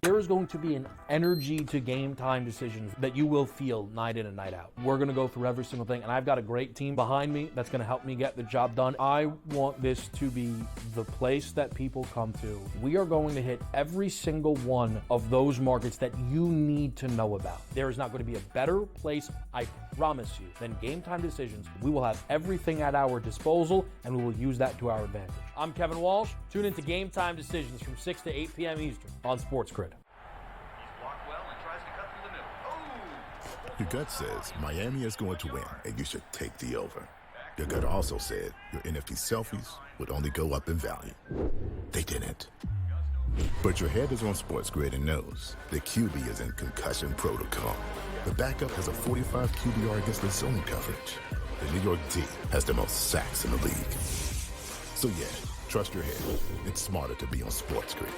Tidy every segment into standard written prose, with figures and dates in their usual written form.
There is going to be an energy to game time decisions that you will feel night in and night out. We're going to go through every single thing, and I've got a great team behind me that's going to help me get the job done. I want this to be the place that people come to. We are going to hit every single one of those markets that you need to know about. There is not going to be a better place, I promise you, than Game Time Decisions. We will have everything at our disposal, and we will use that to our advantage. I'm Kevin Walsh. Tune into Game Time Decisions from 6 to 8 p.m. Eastern on SportsGrid. Your gut says Miami is going to win, and you should take the over. Your gut also said your NFT selfies would only go up in value. They didn't. But your head is on SportsGrid and knows the QB is in concussion protocol. The backup has a 45 QBR against the zone coverage. The New York D has the most sacks in the league. So yeah, trust your head. It's smarter to be on SportsGrid.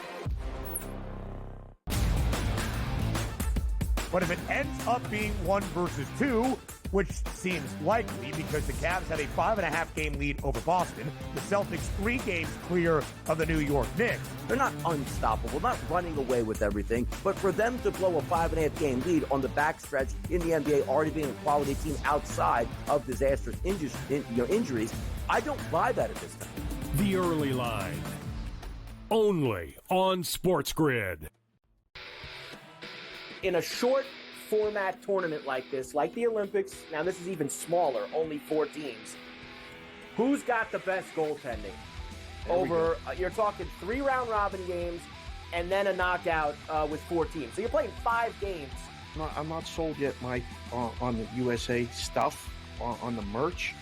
But if it ends up being 1 versus 2, which seems likely because the Cavs have a 5.5 game lead over Boston, the Celtics 3 games clear of the New York Knicks. They're not unstoppable, not running away with everything, but for them to blow a 5.5 game lead on the backstretch in the NBA, already being a quality team outside of disastrous injuries, I don't buy that at this time. The Early Line, only on SportsGrid. In a short format tournament like this, like the Olympics, now this is even smaller, only 4 teams. Who's got the best goaltending? You're talking 3 round robin games and then a knockout with 4 teams. So you're playing 5 games. I'm not sold yet, Mike, on the USA stuff, on the merch,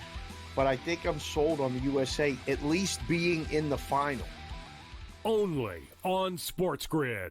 but I think I'm sold on the USA at least being in the final. Only on SportsGrid.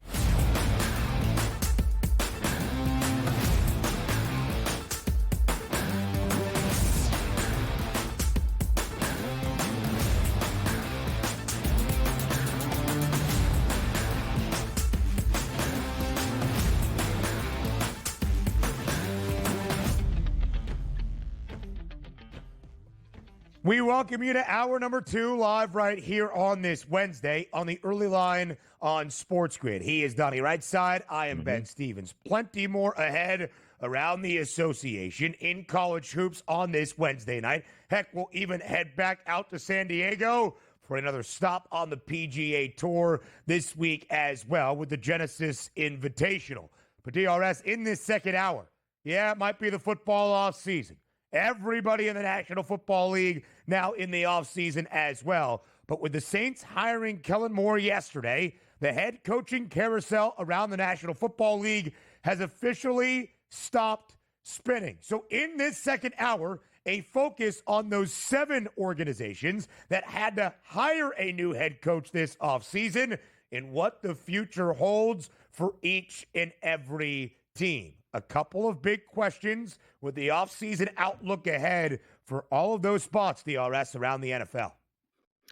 We welcome you to hour number 2 live right here on this Wednesday on the Early Line on SportsGrid. He is Donnie right side. I am Ben Stevens. Plenty more ahead around the association in college hoops on this Wednesday night. Heck, we'll even head back out to San Diego for another stop on the PGA Tour this week as well with the Genesis Invitational. But DRS in this second hour, yeah, it might be the football offseason. Everybody in the National Football League now in the offseason as well. But with the Saints hiring Kellen Moore yesterday, the head coaching carousel around the National Football League has officially stopped spinning. So in this second hour, a focus on those 7 organizations that had to hire a new head coach this offseason and what the future holds for each and every team. A couple of big questions with the offseason outlook ahead for all of those spots, DRS, around the NFL.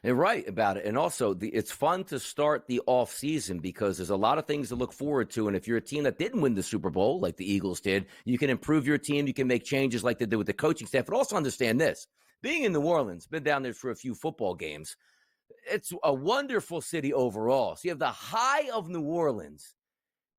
You're right about it. And also, it's fun to start the offseason because there's a lot of things to look forward to. And if you're a team that didn't win the Super Bowl, like the Eagles did, you can improve your team. You can make changes like they did with the coaching staff. But also understand this. Being in New Orleans, been down there for a few football games, it's a wonderful city overall. So you have the high of New Orleans.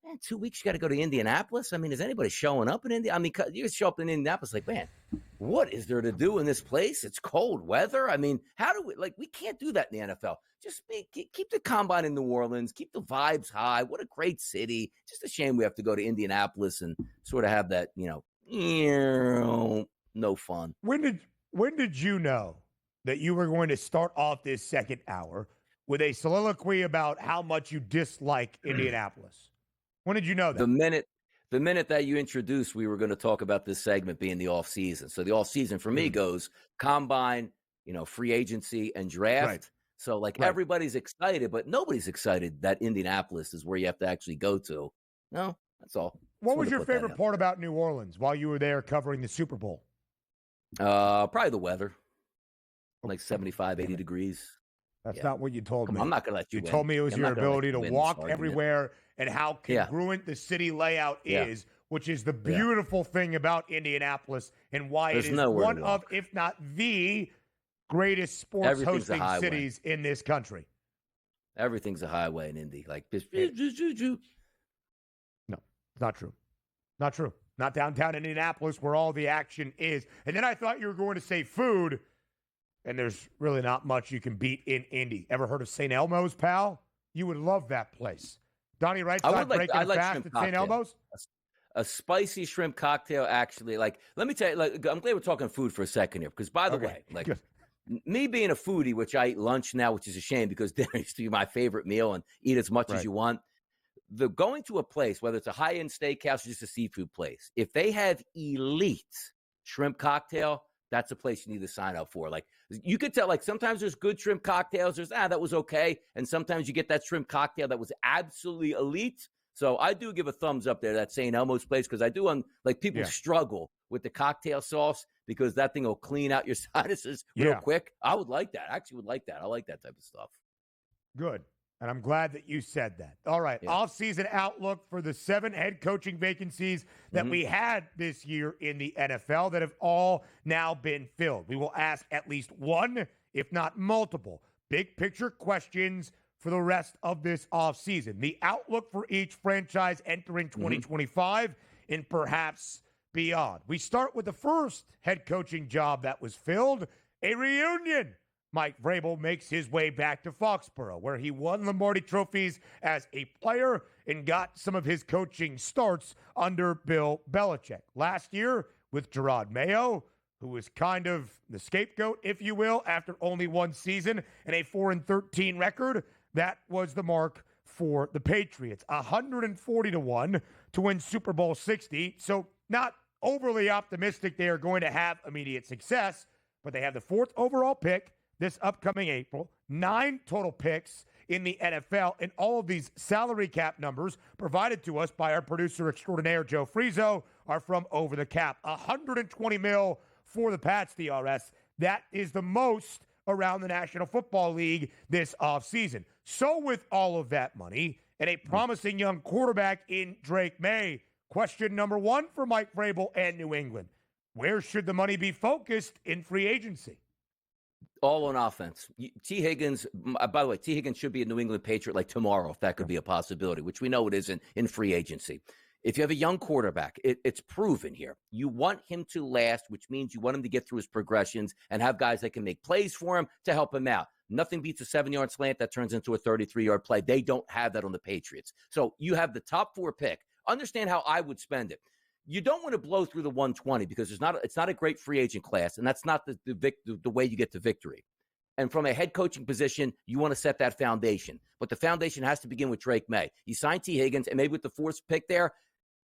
Man, 2 weeks, you got to go to Indianapolis? I mean, is anybody showing up in India? I mean, you show up in Indianapolis like, man, what is there to do in this place? It's cold weather. I mean, how do we can't do that in the NFL. Just keep the combine in New Orleans. Keep the vibes high. What a great city. Just a shame we have to go to Indianapolis and sort of have that, no fun. When did you know that you were going to start off this second hour with a soliloquy about how much you dislike Indianapolis? When did you know that? The minute that you introduced, we were going to talk about this segment being the off season. So the off season for me goes combine, free agency and draft. Right. So everybody's excited, but nobody's excited that Indianapolis is where you have to actually go to. No, that's all. What was your favorite part about New Orleans while you were there covering the Super Bowl? Probably the weather. Like 75, 80 degrees. That's not what you told me. I'm not going to let you You told me it was your ability to walk everywhere and how congruent the city layout is, which is the beautiful thing about Indianapolis and why it is one of, if not the greatest sports hosting cities in this country. Everything's a highway in Indy. Like, It's not true. Not true. Not downtown Indianapolis where all the action is. And then I thought you were going to say food, and there's really not much you can beat in Indy. Ever heard of St. Elmo's, pal? You would love that place. Donnie Wright breaking fast at St. Elmo's? A spicy shrimp cocktail, actually. Like, let me tell you, like, I'm glad we're talking food for a second here, because by the way, like, me being a foodie, which I eat lunch now, which is a shame because dinner used to be my favorite meal and eat as much as you want. Going to a place, whether it's a high-end steakhouse or just a seafood place, if they have elite shrimp cocktail, that's a place you need to sign up for. Like, you could tell, like, sometimes there's good shrimp cocktails. There's, that was okay. And sometimes you get that shrimp cocktail that was absolutely elite. So I do give a thumbs up there, that St. Elmo's place, because I do, people struggle with the cocktail sauce because that thing will clean out your sinuses real quick. I would like that. I actually would like that. I like that type of stuff. Good. And I'm glad that you said that. All right. Off-season outlook for the 7 head coaching vacancies that we had this year in the NFL that have all now been filled. We will ask at least one, if not multiple, big picture questions for the rest of this offseason. The outlook for each franchise entering 2025 and perhaps beyond. We start with the first head coaching job that was filled, a reunion. Mike Vrabel makes his way back to Foxborough, where he won Lombardi trophies as a player and got some of his coaching starts under Bill Belichick. Last year with Gerard Mayo, who was kind of the scapegoat, if you will, after only one season and a 4-13 record, that was the mark for the Patriots. 140-1 to win Super Bowl 60. So not overly optimistic they are going to have immediate success, but they have the 4th overall pick this upcoming April, 9 total picks in the NFL, and all of these salary cap numbers provided to us by our producer extraordinaire, Joe Frizo, are from Over the Cap. $120 million for the Pats, DRS. That is the most around the National Football League this offseason. So with all of that money and a promising young quarterback in Drake May, question number 1 for Mike Vrabel and New England. Where should the money be focused in free agency? All on offense. T. Higgins, by the way, T. Higgins should be a New England Patriot like tomorrow, if that could be a possibility, which we know it isn't in free agency. If you have a young quarterback, it's proven here. You want him to last, which means you want him to get through his progressions and have guys that can make plays for him to help him out. Nothing beats a 7-yard slant that turns into a 33-yard play. They don't have that on the Patriots. So you have the top 4 pick. Understand how I would spend it. You don't want to blow through the 120 because it's not a great free agent class, and that's not the way you get to victory. And from a head coaching position, you want to set that foundation. But the foundation has to begin with Drake May. You sign T. Higgins, and maybe with the 4th pick there,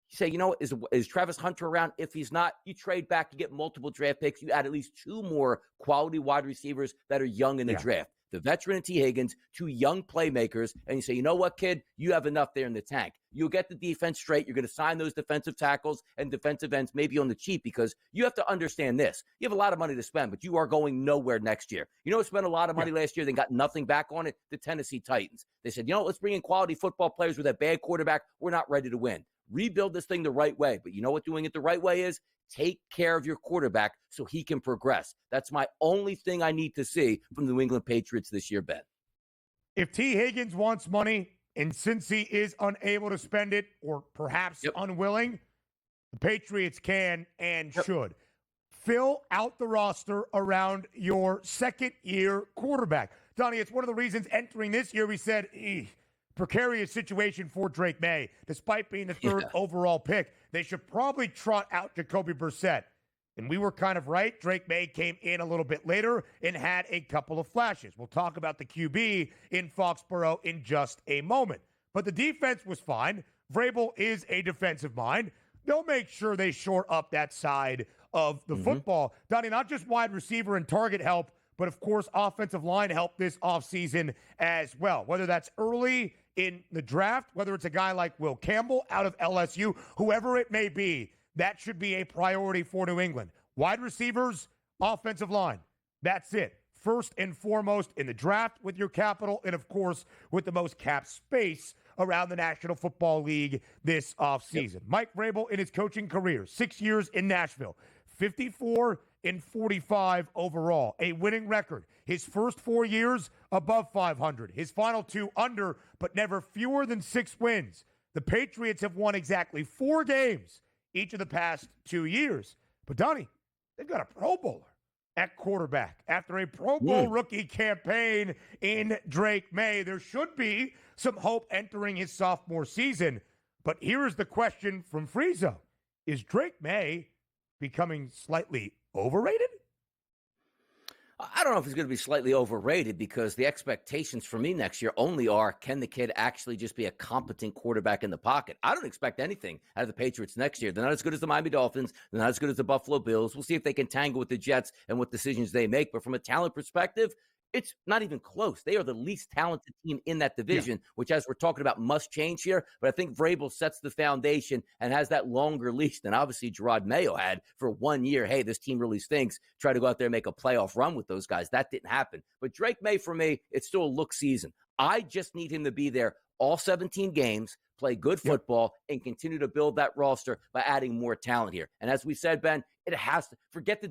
you say, you know what, is Travis Hunter around? If he's not, you trade back, you get multiple draft picks. You add at least 2 more quality wide receivers that are young in the draft. The veteran and T. Higgins, 2 young playmakers, and you say, you know what, kid, you have enough there in the tank. You'll get the defense straight. You're going to sign those defensive tackles and defensive ends maybe on the cheap because you have to understand this. You have a lot of money to spend, but you are going nowhere next year. You know who spent a lot of money last year? They got nothing back on it? The Tennessee Titans. They said, you know what, let's bring in quality football players with a bad quarterback. We're not ready to win. Rebuild this thing the right way. But you know what doing it the right way is? Take care of your quarterback so he can progress. That's my only thing I need to see from the New England Patriots this year, Ben. If T. Higgins wants money, and since he is unable to spend it or perhaps unwilling, the Patriots can and should fill out the roster around your second-year quarterback. Donnie, it's one of the reasons entering this year we said, precarious situation for Drake May. Despite being the 3rd overall pick, they should probably trot out Jacoby Brissett. And we were kind of right. Drake May came in a little bit later and had a couple of flashes. We'll talk about the QB in Foxborough in just a moment. But the defense was fine. Vrabel is a defensive mind. They'll make sure they shore up that side of the football. Donnie, not just wide receiver and target help, but of course offensive line help this offseason as well. Whether that's early in the draft, whether it's a guy like Will Campbell out of LSU, whoever it may be, that should be a priority for New England. Wide receivers, offensive line. That's it. First and foremost in the draft with your capital and, of course, with the most cap space around the National Football League this offseason. Mike Vrabel in his coaching career, 6 years in Nashville, 54-45 overall, a winning record. His first 4 years above 500. His final 2 under, but never fewer than 6 wins. The Patriots have won exactly 4 games each of the past 2 years. But, Donnie, they've got a Pro Bowler at quarterback. After a Pro Bowl rookie campaign in Drake May, there should be some hope entering his sophomore season. But here is the question from Friezo. Is Drake May becoming slightly overrated? I don't know if he's going to be slightly overrated because the expectations for me next year only are, can the kid actually just be a competent quarterback in the pocket? I don't expect anything out of the Patriots next year. They're not as good as the Miami Dolphins. They're not as good as the Buffalo Bills. We'll see if they can tangle with the Jets and what decisions they make. But from a talent perspective, it's not even close. They are the least talented team in that division, which, as we're talking about, must change here. But I think Vrabel sets the foundation and has that longer leash than obviously Gerard Mayo had for 1 year. Hey, this team really stinks. Try to go out there and make a playoff run with those guys. That didn't happen. But Drake May, for me, it's still a look season. I just need him to be there all 17 games, play good football, and continue to build that roster by adding more talent here. And as we said, Ben, it has to forget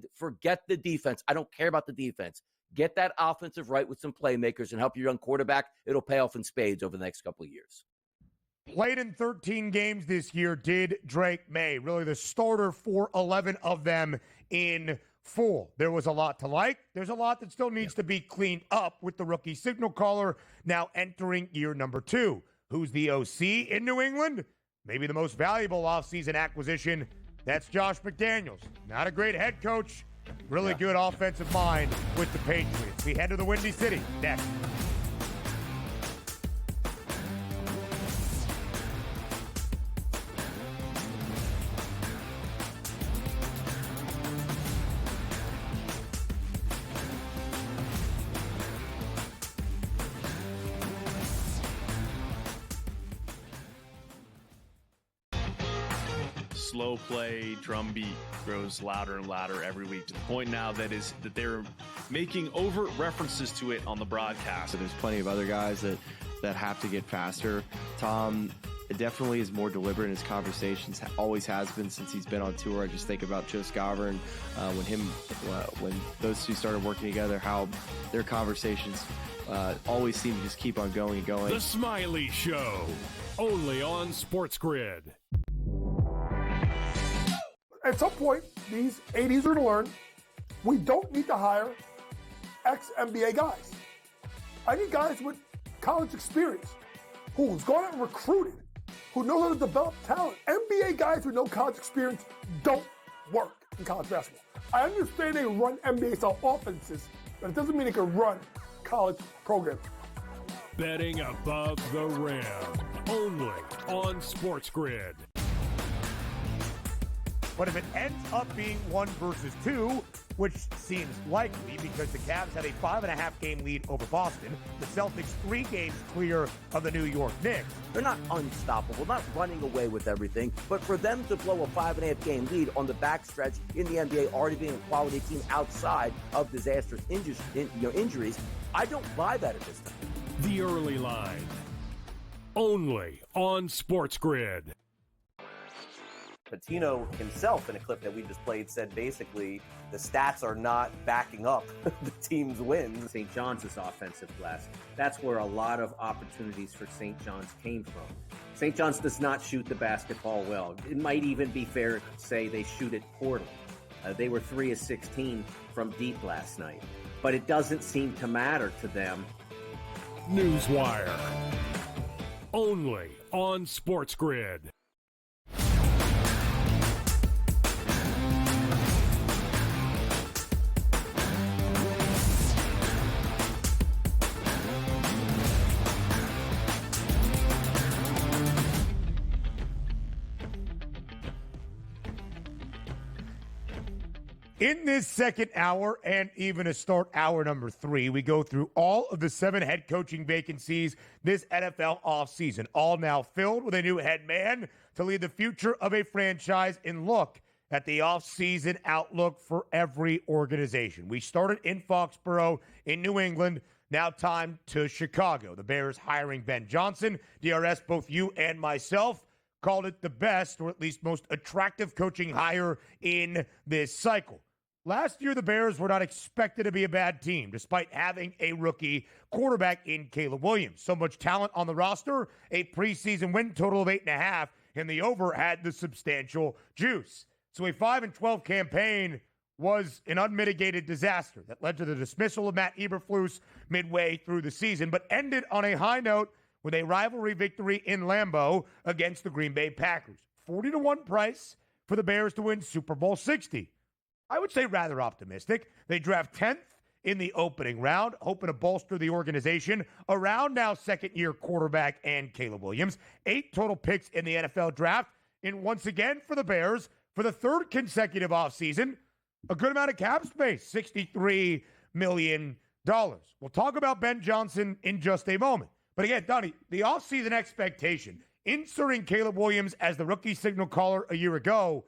the defense. I don't care about the defense. Get that offensive right with some playmakers and help your young quarterback. It'll pay off in spades over the next couple of years. Played in 13 games this year, did Drake May. Really the starter for 11 of them in full. There was a lot to like. There's a lot that still needs to be cleaned up with the rookie signal caller now entering year number 2. Who's the OC in New England? Maybe the most valuable offseason acquisition. That's Josh McDaniels. Not a great head coach. Really good offensive mind with the Patriots. We head to the Windy City next. Slow play drum beat grows louder and louder every week, to the point now that they're making overt references to it on the broadcast. So there's plenty of other guys that have to get faster. Tom definitely is more deliberate in his conversations, always has been since he's been on tour. I just think about Joe Scavern, when those two started working together, how their conversations always seem to just keep on going and going. The Smiley Show, only on SportsGrid. At some point, these 80s are going to learn we don't need to hire ex-NBA guys. I need guys with college experience who's gone out and recruited, who know how to develop talent. NBA guys with no college experience don't work in college basketball. I understand they run NBA-style offenses, but it doesn't mean they can run college programs. Betting above the rim, only on SportsGrid. But if it ends up being 1 versus 2, which seems likely because the Cavs had a 5.5 game lead over Boston, the Celtics 3 games clear of the New York Knicks. They're not unstoppable, not running away with everything, but for them to blow a 5.5 game lead on the backstretch in the NBA, already being a quality team outside of disastrous injuries, I don't buy that at this time. The Early Line, only on SportsGrid. Patino himself, in a clip that we just played, said basically the stats are not backing up the team's wins. St. John's is offensive glass. That's where a lot of opportunities for St. John's came from. St. John's does not shoot the basketball well. It might even be fair to say they shoot it poorly. They were 3 of 16 from deep last night. But it doesn't seem to matter to them. Newswire, only on SportsGrid. In this second hour, and even to start hour number 3, we go through all of the 7 head coaching vacancies this NFL offseason, all now filled with a new head man to lead the future of a franchise and look at the offseason outlook for every organization. We started in Foxborough in New England. Now time to Chicago. The Bears hiring Ben Johnson. DRS, both you and myself called it the best, or at least most attractive coaching hire in this cycle. last year the Bears were not expected to be a bad team, despite having a rookie quarterback in Caleb Williams. So much talent on the roster, a preseason win total of 8.5, and the over had the substantial juice. So a 5-12 campaign was an unmitigated disaster that led to the dismissal of Matt Eberflus midway through the season, but ended on a high note with a rivalry victory in Lambeau against the Green Bay Packers. 40-1 price for the Bears to win Super Bowl 60. I would say rather optimistic. They draft 10th in the opening round, hoping to bolster the organization around now second-year quarterback and Caleb Williams. 8 total picks in the NFL draft. And once again for the Bears, for the third consecutive offseason, a good amount of cap space, $63 million. We'll talk about Ben Johnson in just a moment. But again, Donnie, the offseason expectation, inserting Caleb Williams as the rookie signal caller a year ago,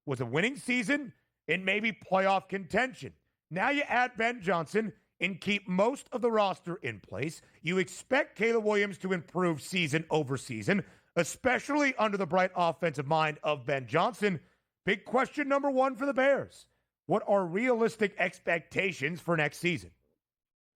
was a winning season and maybe playoff contention. Now you add Ben Johnson and keep most of the roster in place. You expect Caleb Williams to improve season over season, especially under the bright offensive mind of Ben Johnson. Big question number one for the Bears. What are realistic expectations for next season?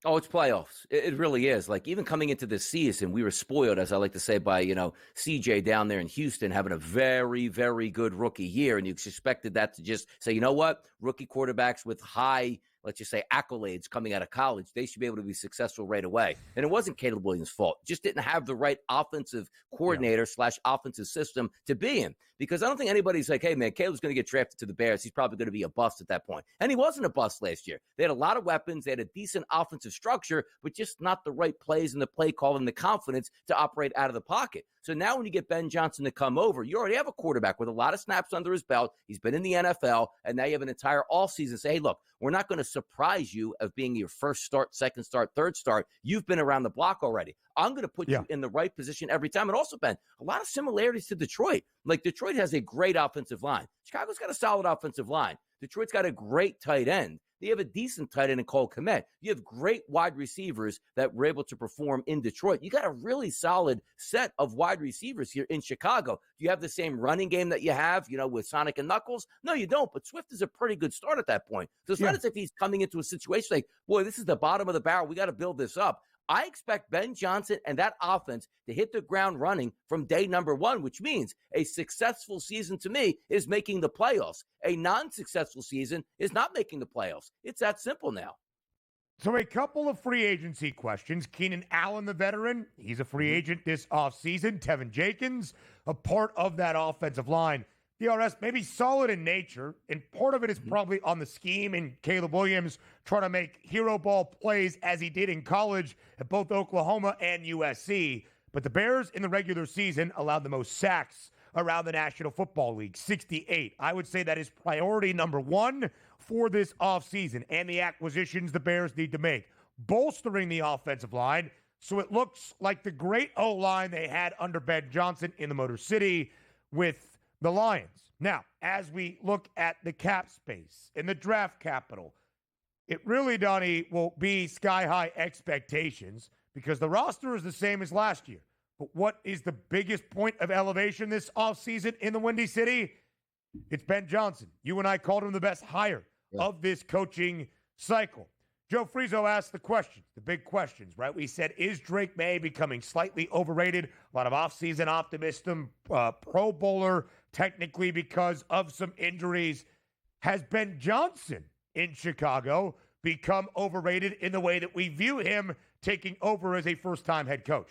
Oh, it's playoffs. It really is. Like, even coming into this season, we were spoiled, as I like to say, by, CJ down there in Houston having a very, very good rookie year. And you expected that to just say, you know what? Rookie quarterbacks with high, let's just say, accolades coming out of college, they should be able to be successful right away. And it wasn't Caleb Williams' fault. Just didn't have the right offensive coordinator / offensive system to be in. Because I don't think anybody's like, hey, man, Caleb's going to get drafted to the Bears. He's probably going to be a bust at that point. And he wasn't a bust last year. They had a lot of weapons. They had a decent offensive structure, but just not the right plays and the play call and the confidence to operate out of the pocket. So now when you get Ben Johnson to come over, you already have a quarterback with a lot of snaps under his belt. He's been in the NFL, and now you have an entire offseason. Say, hey, look, we're not going to surprise you of being your first start, second start, third start. You've been around the block already. I'm going to put you in the right position every time. And also, Ben, a lot of similarities to Detroit. Like, Detroit has a great offensive line. Chicago's got a solid offensive line. Detroit's got a great tight end. They have a decent tight end in Cole Kmet. You have great wide receivers that were able to perform in Detroit. You got a really solid set of wide receivers here in Chicago. Do you have the same running game that you have, with Sonic and Knuckles? No, you don't. But Swift is a pretty good start at that point. So it's not as if he's coming into a situation like, boy, this is the bottom of the barrel. We got to build this up. I expect Ben Johnson and that offense to hit the ground running from day number one, which means a successful season to me is making the playoffs. A non-successful season is not making the playoffs. It's that simple now. So a couple of free agency questions. Keenan Allen, the veteran, he's a free agent this offseason. Tevin Jenkins, a part of that offensive line. DRS may be solid in nature, and part of it is probably on the scheme and Caleb Williams trying to make hero ball plays as he did in college at both Oklahoma and USC. But the Bears in the regular season allowed the most sacks around the National Football League, 68. I would say that is priority number one for this offseason and the acquisitions the Bears need to make. Bolstering the offensive line so it looks like the great O-line they had under Ben Johnson in the Motor City with the Lions. Now, as we look at the cap space and the draft capital, it really, Donnie, will be sky-high expectations because the roster is the same as last year. But what is the biggest point of elevation this offseason in the Windy City? It's Ben Johnson. You and I called him the best hire of this coaching cycle. Joe Frizo asked the questions, the big questions, right? We said, is Drake May becoming slightly overrated? A lot of offseason optimism, Pro Bowler, technically because of some injuries. Has Ben Johnson in Chicago become overrated in the way that we view him taking over as a first-time head coach?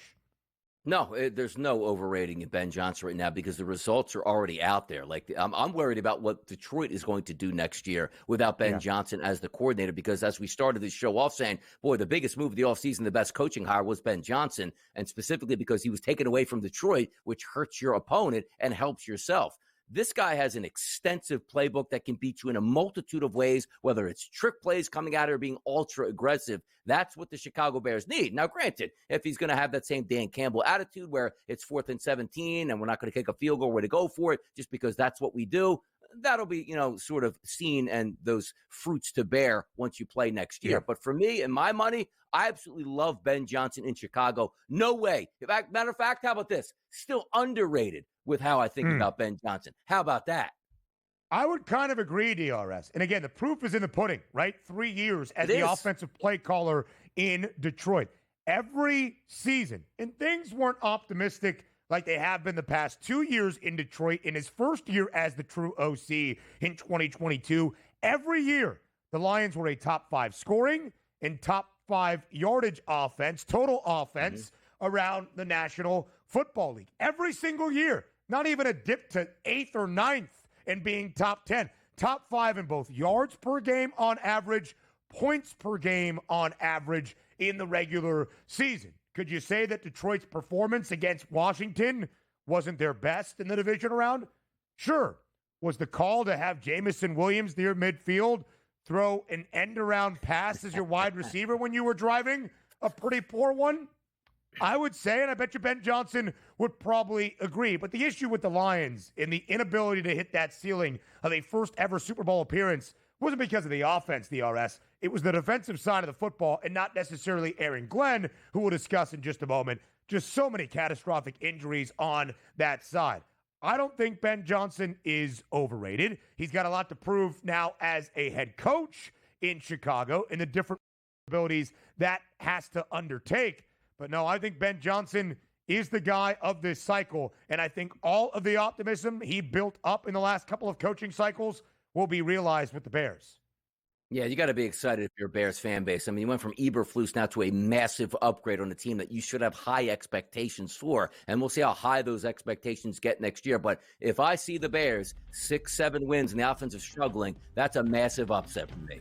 No, there's no overrating of Ben Johnson right now because the results are already out there. Like, I'm worried about what Detroit is going to do next year without Ben Johnson as the coordinator because as we started this show off saying, boy, the biggest move of the offseason, the best coaching hire was Ben Johnson, and specifically because he was taken away from Detroit, which hurts your opponent and helps yourself. This guy has an extensive playbook that can beat you in a multitude of ways, whether it's trick plays coming out or being ultra aggressive. That's what the Chicago Bears need. Now, granted, if he's going to have that same Dan Campbell attitude where it's 4th and 17 and we're not going to kick a field goal, we're to go for it just because that's what we do, that'll be, sort of seen and those fruits to bear once you play next year. But for me and my money, I absolutely love Ben Johnson in Chicago. No way. Matter of fact, how about this? Still underrated with how I think about Ben Johnson. How about that? I would kind of agree, DRS. And again, the proof is in the pudding, right? 3 years as the offensive play caller in Detroit. Every season, and things weren't optimistic like they have been the past 2 years in Detroit in his first year as the true OC in 2022. Every year, the Lions were a top 5 scoring and top 5 yardage offense, total offense around the National Football League. Every single year, not even a dip to 8th or 9th and being top 10. Top 5 in both yards per game on average, points per game on average in the regular season. Could you say that Detroit's performance against Washington wasn't their best in the division round? Sure. Was the call to have Jamison Williams near midfield throw an end-around pass as your wide receiver when you were driving a pretty poor one? I would say, and I bet you Ben Johnson would probably agree, but the issue with the Lions in the inability to hit that ceiling of a first-ever Super Bowl appearance wasn't because of the offense, DRS. It was the defensive side of the football and not necessarily Aaron Glenn, who we'll discuss in just a moment. Just so many catastrophic injuries on that side. I don't think Ben Johnson is overrated. He's got a lot to prove now as a head coach in Chicago and the different abilities that has to undertake. But no, I think Ben Johnson is the guy of this cycle. And I think all of the optimism he built up in the last couple of coaching cycles will be realized with the Bears. Yeah, you got to be excited if you're a Bears fan base. I mean, you went from Eberflus now to a massive upgrade on a team that you should have high expectations for. And we'll see how high those expectations get next year. But if I see the Bears 6-7 wins and the offense is struggling, that's a massive upset for me.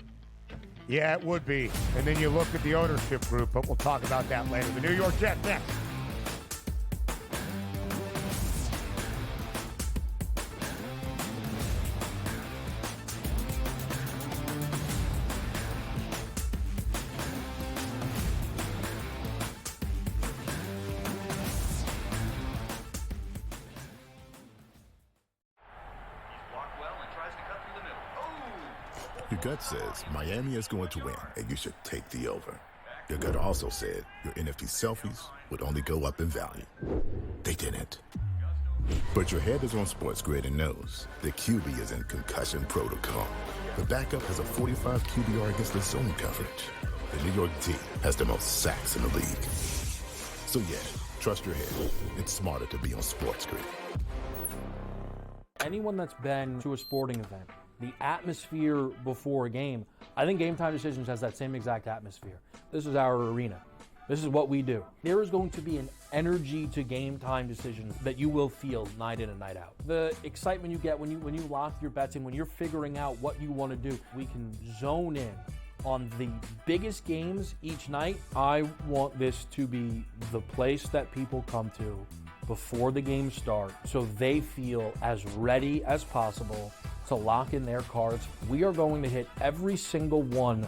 Yeah, it would be. And then you look at the ownership group, but we'll talk about that later. The New York Jets next. Your gut says Miami is going to win, and you should take the over. Your gut also said your NFT selfies would only go up in value. They didn't. But your head is on SportsGrid and knows the QB is in concussion protocol. The backup has a 45 QBR against the zone coverage. The New York D has the most sacks in the league. So yeah, trust your head. It's smarter to be on SportsGrid. Anyone that's been to a sporting event, the atmosphere before a game, I think Game Time Decisions has that same exact atmosphere. This is our arena. This is what we do. There is going to be an energy to Game Time Decisions that you will feel night in and night out. The excitement you get when you lock your bets in, when you're figuring out what you want to do, we can zone in on the biggest games each night. I want this to be the place that people come to before the games start so they feel as ready as possible to lock in their cards. We are going to hit every single one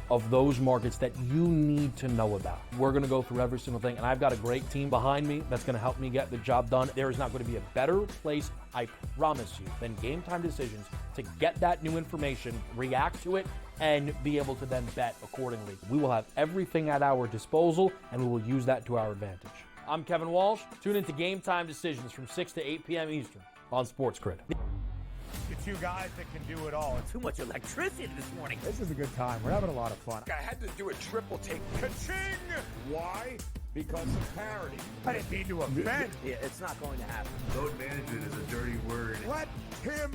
of those markets that you need to know about. We're going to go through every single thing, and I've got a great team behind me that's going to help me get the job done. There is not going to be a better place, I promise you, than Game Time Decisions to get that new information, react to it, and be able to then bet accordingly. We will have everything at our disposal, and we will use that to our advantage. I'm Kevin Walsh. Tune into Game Time Decisions from 6 to 8 p.m. Eastern on SportsGrid. The two guys that can do it all. Too much electricity this morning. This is a good time. We're having a lot of fun. I had to do a triple take. Ka-ching! Why? Because of parity. I didn't mean to offend. Yeah, it's not going to happen. Load management is a dirty word. Let him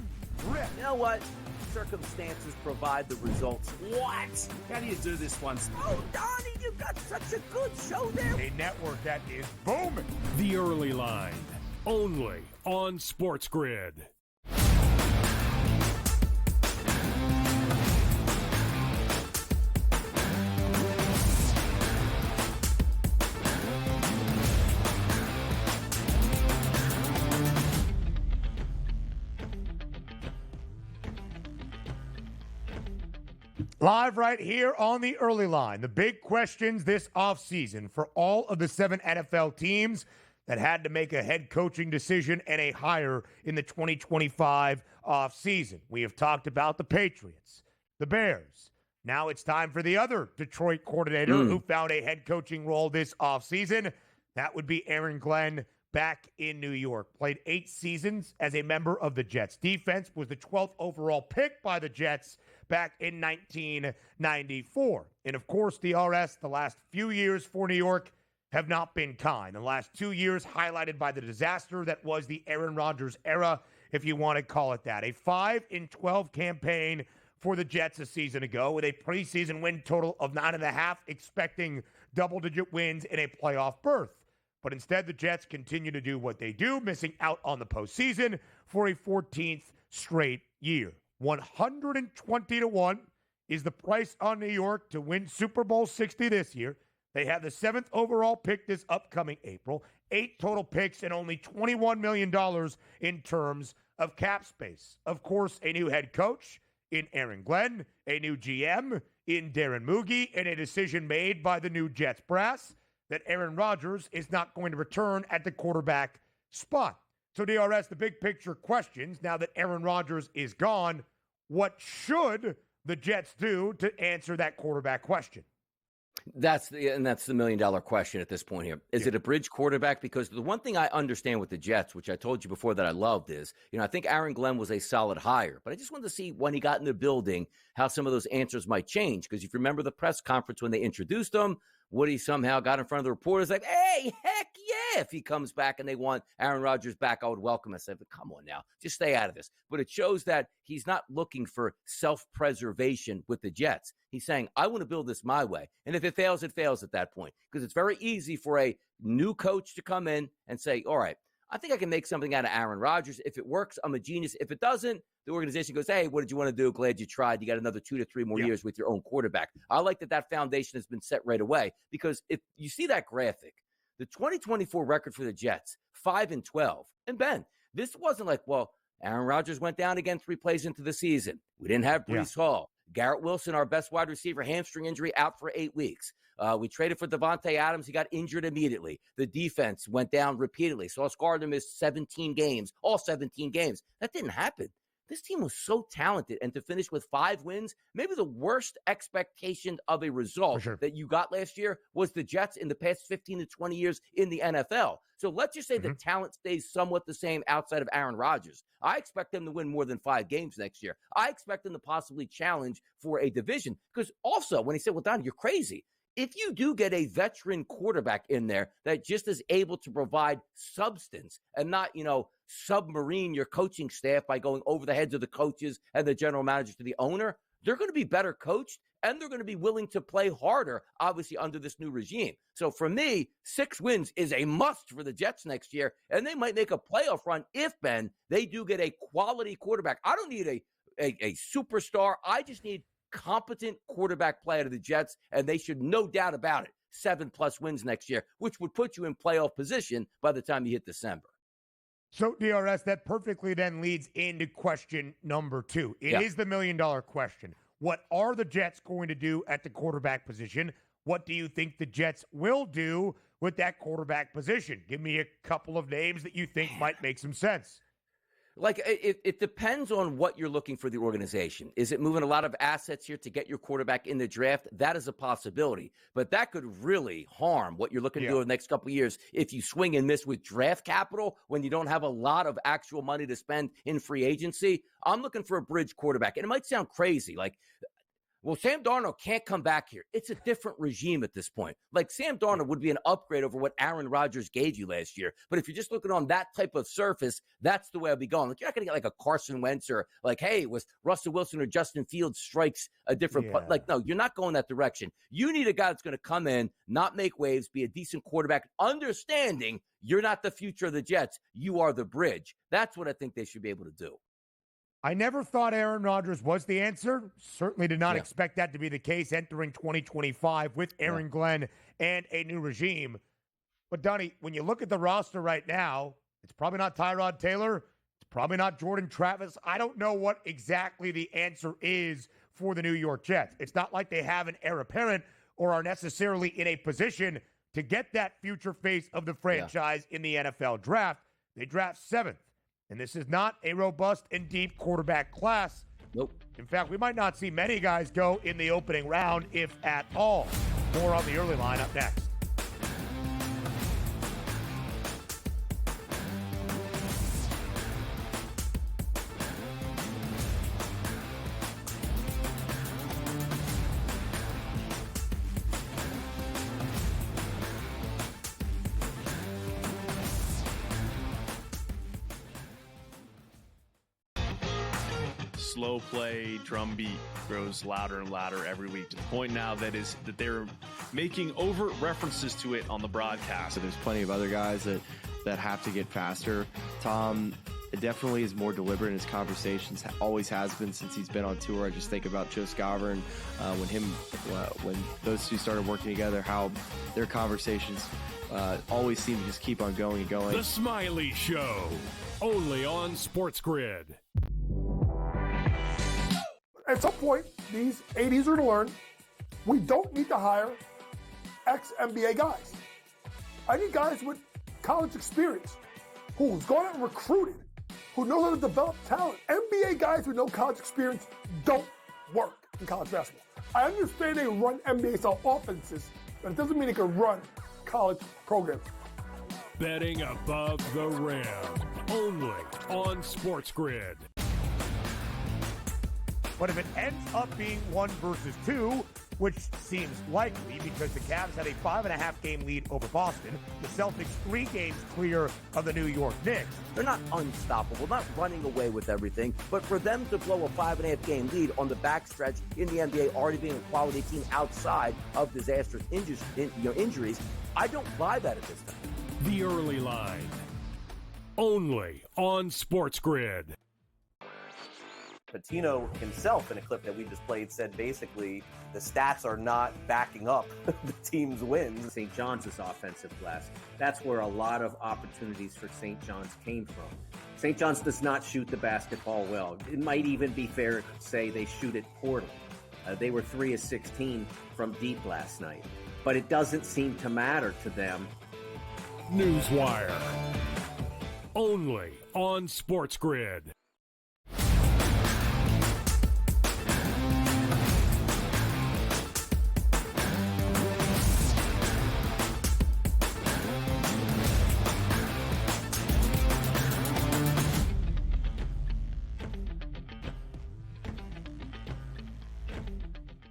rip. You know what? Circumstances provide the results. What? How do you do this one? Oh, Donnie, you got such a good show there. A network that is booming. The Early Line, only on SportsGrid. Live right here on the Early Line. The big questions this offseason for all of the 7 NFL teams that had to make a head coaching decision and a hire in the 2025 offseason. We have talked about the Patriots, the Bears. Now it's time for the other Detroit coordinator who found a head coaching role this offseason. That would be Aaron Glenn back in New York. Played 8 seasons as a member of the Jets defense. Was the 12th overall pick by the Jets back in 1994. And of course, DRS, the last few years for New York have not been kind. The last 2 years highlighted by the disaster that was the Aaron Rodgers era, if you want to call it that. A 5-12 campaign for the Jets a season ago with a preseason win total of 9.5, expecting double-digit wins in a playoff berth. But instead, the Jets continue to do what they do, missing out on the postseason for a 14th straight year. 120-1 is the price on New York to win Super Bowl 60 this year. They have the 7th overall pick this upcoming April, 8 total picks, and only $21 million in terms of cap space. Of course, a new head coach in Aaron Glenn, a new GM in Darren Moogie, and a decision made by the new Jets brass that Aaron Rodgers is not going to return at the quarterback spot. So DRS, the big picture questions, now that Aaron Rodgers is gone, what should the Jets do to answer that quarterback question? That's the million-dollar question at this point here. Is it a bridge quarterback? Because the one thing I understand with the Jets, which I told you before that I loved, is, I think Aaron Glenn was a solid hire. But I just wanted to see when he got in the building how some of those answers might change. Because if you remember the press conference when they introduced him, Woody somehow got in front of the reporters like, hey, heck yeah, if he comes back and they want Aaron Rodgers back, I would welcome him. I said, but come on now, just stay out of this. But it shows that he's not looking for self-preservation with the Jets. He's saying, I want to build this my way. And if it fails at that point. Because it's very easy for a new coach to come in and say, all right, I think I can make something out of Aaron Rodgers. If it works, I'm a genius. If it doesn't, the organization goes, hey, what did you want to do? Glad you tried. You got another 2 to 3 more years with your own quarterback. I like that foundation has been set right away, because if you see that graphic, the 2024 record for the Jets, 5-12. And Ben, this wasn't like, well, Aaron Rodgers went down again 3 plays into the season. We didn't have Breece Hall. Garrett Wilson, our best wide receiver, hamstring injury, out for 8 weeks. We traded for Devontae Adams. He got injured immediately. The defense went down repeatedly. Sauce Gardner missed 17 games, all 17 games. That didn't happen. This team was so talented, and to finish with 5 wins, maybe the worst expectation of a result that you got last year was the Jets in the past 15 to 20 years in the NFL. So let's just say the talent stays somewhat the same outside of Aaron Rodgers. I expect them to win more than 5 games next year. I expect them to possibly challenge for a division, because also when he said, well, Donnie, you're crazy. If you do get a veteran quarterback in there that just is able to provide substance and not, submarine your coaching staff by going over the heads of the coaches and the general manager to the owner, they're going to be better coached, and they're going to be willing to play harder, obviously, under this new regime. So for me, 6 wins is a must for the Jets next year, and they might make a playoff run if, Ben, they do get a quality quarterback. I don't need a superstar. I just need competent quarterback play out of the Jets, and they should, no doubt about it, 7+ wins next year, which would put you in playoff position by the time you hit December. So, DRS, that perfectly then leads into question number 2. It is the million-dollar question. What are the Jets going to do at the quarterback position? What do you think the Jets will do with that quarterback position? Give me a couple of names that you think might make some sense. Like, it depends on what you're looking for the organization. Is it moving a lot of assets here to get your quarterback in the draft? That is a possibility. But that could really harm what you're looking to do in the next couple of years if you swing and miss with draft capital when you don't have a lot of actual money to spend in free agency. I'm looking for a bridge quarterback. And it might sound crazy, like, well, Sam Darnold can't come back here. It's a different regime at this point. Like, Sam Darnold would be an upgrade over what Aaron Rodgers gave you last year. But if you're just looking on that type of surface, that's the way I'll be going. Like, you're not going to get like a Carson Wentz or like, hey, was Russell Wilson or Justin Fields strikes a different like, no, you're not going that direction. You need a guy that's going to come in, not make waves, be a decent quarterback, understanding you're not the future of the Jets. You are the bridge. That's what I think they should be able to do. I never thought Aaron Rodgers was the answer. Certainly did not expect that to be the case entering 2025 with Aaron Glenn and a new regime. But, Donnie, when you look at the roster right now, it's probably not Tyrod Taylor. It's probably not Jordan Travis. I don't know what exactly the answer is for the New York Jets. It's not like they have an heir apparent or are necessarily in a position to get that future face of the franchise in the NFL draft. They draft 7th. And this is not a robust and deep quarterback class. Nope. In fact, we might not see many guys go in the opening round, if at all. More on the early line up next. slow play drumbeat grows louder and louder every week to the point now that they're making overt references to it on the broadcast. So there's plenty of other guys that have to get faster. Tom definitely is more deliberate in his conversations, always has been since he's been on tour. I just think about Joe Scover when those two started working together, how their conversations always seem to just keep on going and going. The Smiley Show, only on SportsGrid. At some point, these 80s are going to learn we don't need to hire ex-NBA guys. I need guys with college experience who's gone out and recruited, who knows how to develop talent. NBA guys with no college experience don't work in college basketball. I understand they run NBA-style offenses, but it doesn't mean they can run college programs. Betting above the rim, only on SportsGrid. But if it ends up being 1 versus 2, which seems likely because the Cavs have a 5.5 game lead over Boston, the Celtics 3 games clear of the New York Knicks. They're not unstoppable, not running away with everything, but for them to blow a 5.5 game lead on the backstretch in the NBA, already being a quality team outside of disastrous injuries, I don't buy that at this time. The early line, only on SportsGrid. Patino himself, in a clip that we just played, said basically the stats are not backing up the team's wins. St. John's offensive glass. That's where a lot of opportunities for St. John's came from. St. John's does not shoot the basketball well. It might even be fair to say they shoot it poorly. They were 3 of 16 from deep last night. But it doesn't seem to matter to them. Newswire, only on SportsGrid.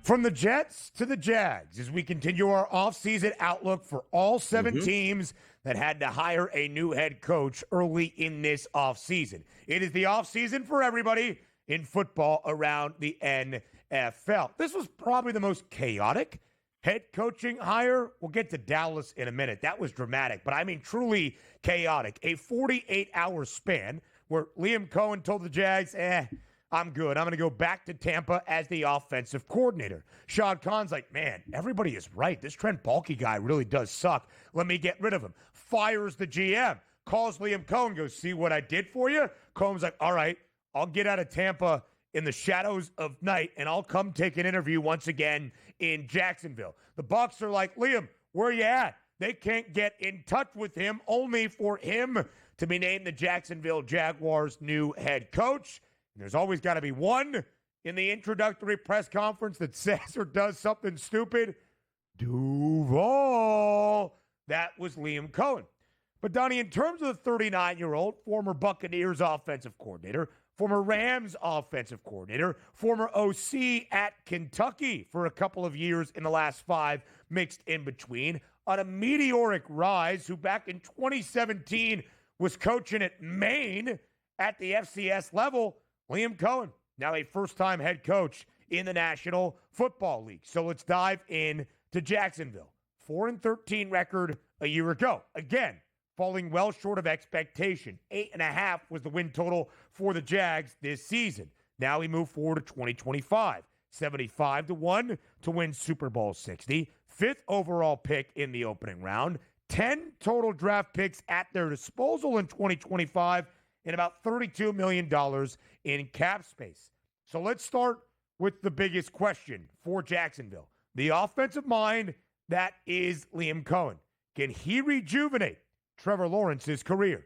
From the Jets to the Jags, as we continue our offseason outlook for all 7 teams that had to hire a new head coach early in this offseason. It is the offseason for everybody in football around the NFL. This was probably the most chaotic head coaching hire. We'll get to Dallas in a minute. That was dramatic, but I mean truly chaotic. A 48-hour span where Liam Cohen told the Jags, I'm good. I'm going to go back to Tampa as the offensive coordinator. Shad Khan's like, man, everybody is right. This Trent Baalke guy really does suck. Let me get rid of him. Fires the GM. Calls Liam Cohen, goes, see what I did for you? Cohen's like, all right, I'll get out of Tampa in the shadows of night, and I'll come take an interview once again in Jacksonville. The Bucs are like, Liam, where you at? They can't get in touch with him, only for him to be named the Jacksonville Jaguars' new head coach. And there's always got to be one in the introductory press conference that says or does something stupid. Duval. That was Liam Cohen. But, Donnie, in terms of the 39-year-old, former Buccaneers offensive coordinator, former Rams offensive coordinator, former OC at Kentucky for a couple of years in the last 5, mixed in between, on a meteoric rise, who back in 2017 was coaching at Maine at the FCS level, Liam Cohen, now a first-time head coach in the National Football League. So let's dive in to Jacksonville. 4-13 record a year ago. Again, falling well short of expectation. 8.5 was the win total for the Jags this season. Now we move forward to 2025. 75-1 to win Super Bowl 60. 5th overall pick in the opening round. 10 total draft picks at their disposal in 2025. And about $32 million in cap space. So let's start with the biggest question for Jacksonville. The offensive mind that is Liam Cohen. Can he rejuvenate Trevor Lawrence's career?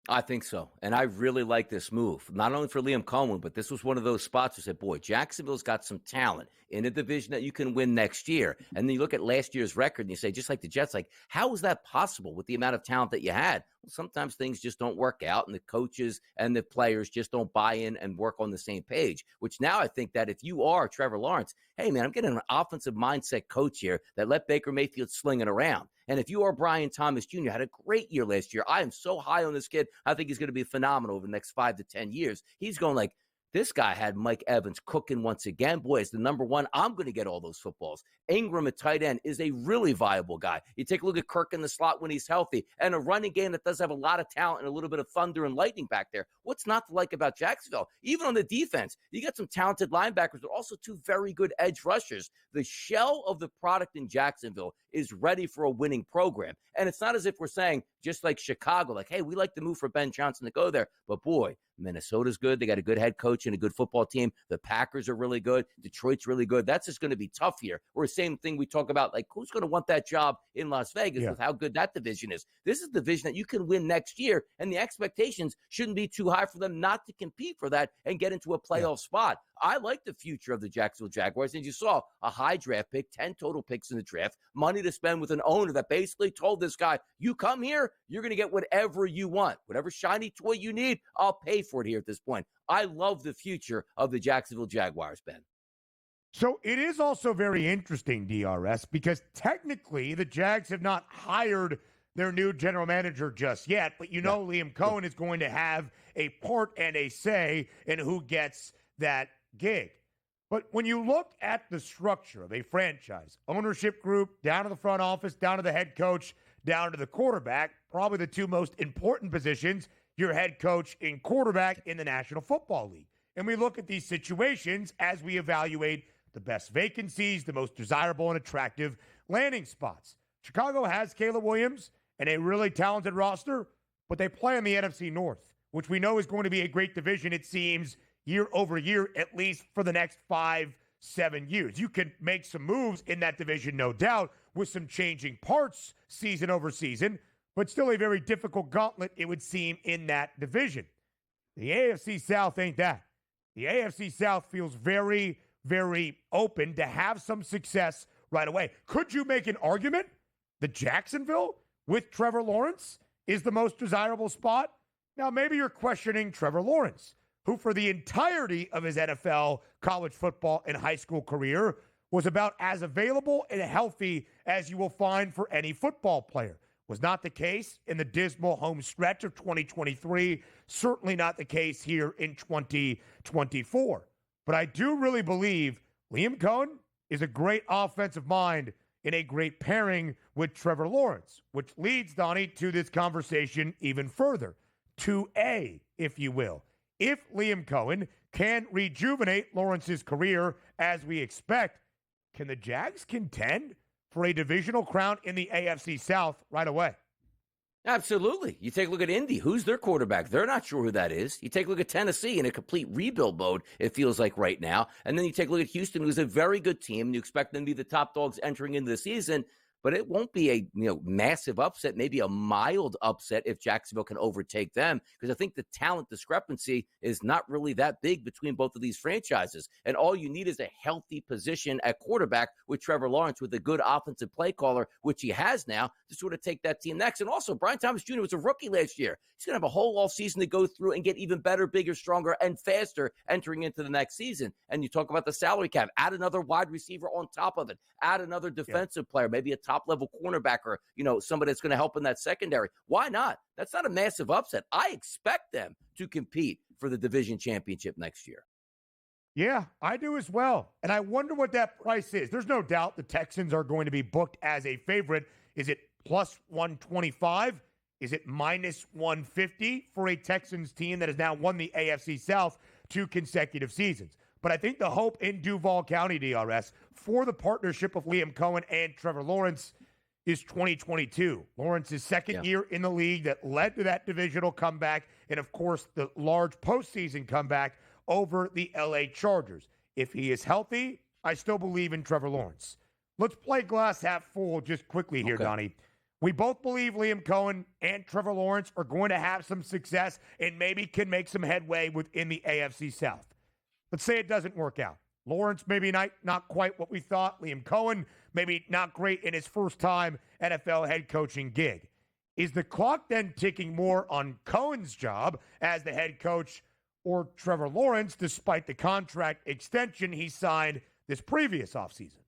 I think so. And I really like this move, not only for Liam Cohen, but this was one of those spots where I said, boy, Jacksonville's got some talent in a division that you can win next year. And then you look at last year's record and you say, just like the Jets, like, how is that possible with the amount of talent that you had? Well, sometimes things just don't work out, and the coaches and the players just don't buy in and work on the same page, which now I think that if you are Trevor Lawrence, hey, man, I'm getting an offensive mindset coach here that let Baker Mayfield sling it around. And if you are Brian Thomas Jr., had a great year last year. I am so high on this kid. I think he's going to be phenomenal over the next 5 to 10 years. He's going like, This guy had Mike Evans cooking once again. Boy, as the number one, I'm going to get all those footballs. Ingram at tight end is a really viable guy. You take a look at Kirk in the slot when he's healthy, and a running game that does have a lot of talent and a little bit of thunder and lightning back there. What's not to like about Jacksonville? Even on the defense, you got some talented linebackers, but also two very good edge rushers. The shell of the product in Jacksonville is ready for a winning program. And it's not as if we're saying, just like Chicago, like, hey, we like the move for Ben Johnson to go there. But boy, Minnesota's good. They got a good head coach and a good football team. The Packers are really good. Detroit's really good. That's just going to be tough here. Or the same thing we talk about, like, who's going to want that job in Las Vegas with how good that division is. This is the division that you can win next year, and the expectations shouldn't be too high for them not to compete for that and get into a playoff spot. I like the future of the Jacksonville Jaguars. And you saw a high draft pick, 10 total picks in the draft, money to spend with an owner that basically told this guy, you come here, you're going to get whatever you want. Whatever shiny toy you need, I'll pay for it here at this point. I love the future of the Jacksonville Jaguars, Ben. So it is also very interesting, DRS, because technically the Jags have not hired their new general manager just yet, but Liam Cohen is going to have a part and a say in who gets that gig. But when you look at the structure of a franchise, ownership group, down to the front office, down to the head coach, down to the quarterback, probably the two most important positions, your head coach and quarterback in the National Football League. And we look at these situations as we evaluate the best vacancies, the most desirable and attractive landing spots. Chicago has Caleb Williams and a really talented roster, but they play in the NFC North, which we know is going to be a great division, it seems, year over year, at least for the next 5-7 years. You can make some moves in that division, no doubt, with some changing parts season over season, but still a very difficult gauntlet, it would seem, in that division. The AFC South ain't that. The AFC South feels very, very open to have some success right away. Could you make an argument that Jacksonville, with Trevor Lawrence, is the most desirable spot? Now, maybe you're questioning Trevor Lawrence, who for the entirety of his NFL, college football, and high school career was about as available and healthy as you will find for any football player. Was not the case in the dismal home stretch of 2023, certainly not the case here in 2024. But I do really believe Liam Cohen is a great offensive mind in a great pairing with Trevor Lawrence, which leads, Donnie, to this conversation even further. 2A, if you will. If Liam Cohen can rejuvenate Lawrence's career as we expect, can the Jags contend for a divisional crown in the AFC South right away? Absolutely. You take a look at Indy. Who's their quarterback? They're not sure who that is. You take a look at Tennessee in a complete rebuild mode, it feels like right now. And then you take a look at Houston, who's a very good team. You expect them to be the top dogs entering into the season. But it won't be a massive upset, maybe a mild upset if Jacksonville can overtake them, because I think the talent discrepancy is not really that big between both of these franchises. And all you need is a healthy position at quarterback with Trevor Lawrence, with a good offensive play caller, which he has now, to sort of take that team next. And also, Brian Thomas Jr. was a rookie last year. He's going to have a whole offseason to go through and get even better, bigger, stronger, and faster entering into the next season. And you talk about the salary cap, add another wide receiver on top of it, add another defensive player, maybe a top-level cornerback or, somebody that's going to help in that secondary. Why not? That's not a massive upset. I expect them to compete for the division championship next year. Yeah, I do as well. And I wonder what that price is. There's no doubt the Texans are going to be booked as a favorite. Is it plus 125? Is it minus 150 for a Texans team that has now won the AFC South 2 consecutive seasons? But I think the hope in Duval County, DRS, for the partnership of Liam Cohen and Trevor Lawrence is 2022. Lawrence's second year in the league that led to that divisional comeback and, of course, the large postseason comeback over the LA Chargers. If he is healthy, I still believe in Trevor Lawrence. Let's play glass half full just quickly here, Donnie. We both believe Liam Cohen and Trevor Lawrence are going to have some success and maybe can make some headway within the AFC South. Let's say it doesn't work out. Lawrence maybe not quite what we thought. Liam Cohen maybe not great in his first time NFL head coaching gig. Is the clock then ticking more on Cohen's job as the head coach or Trevor Lawrence, despite the contract extension he signed this previous offseason?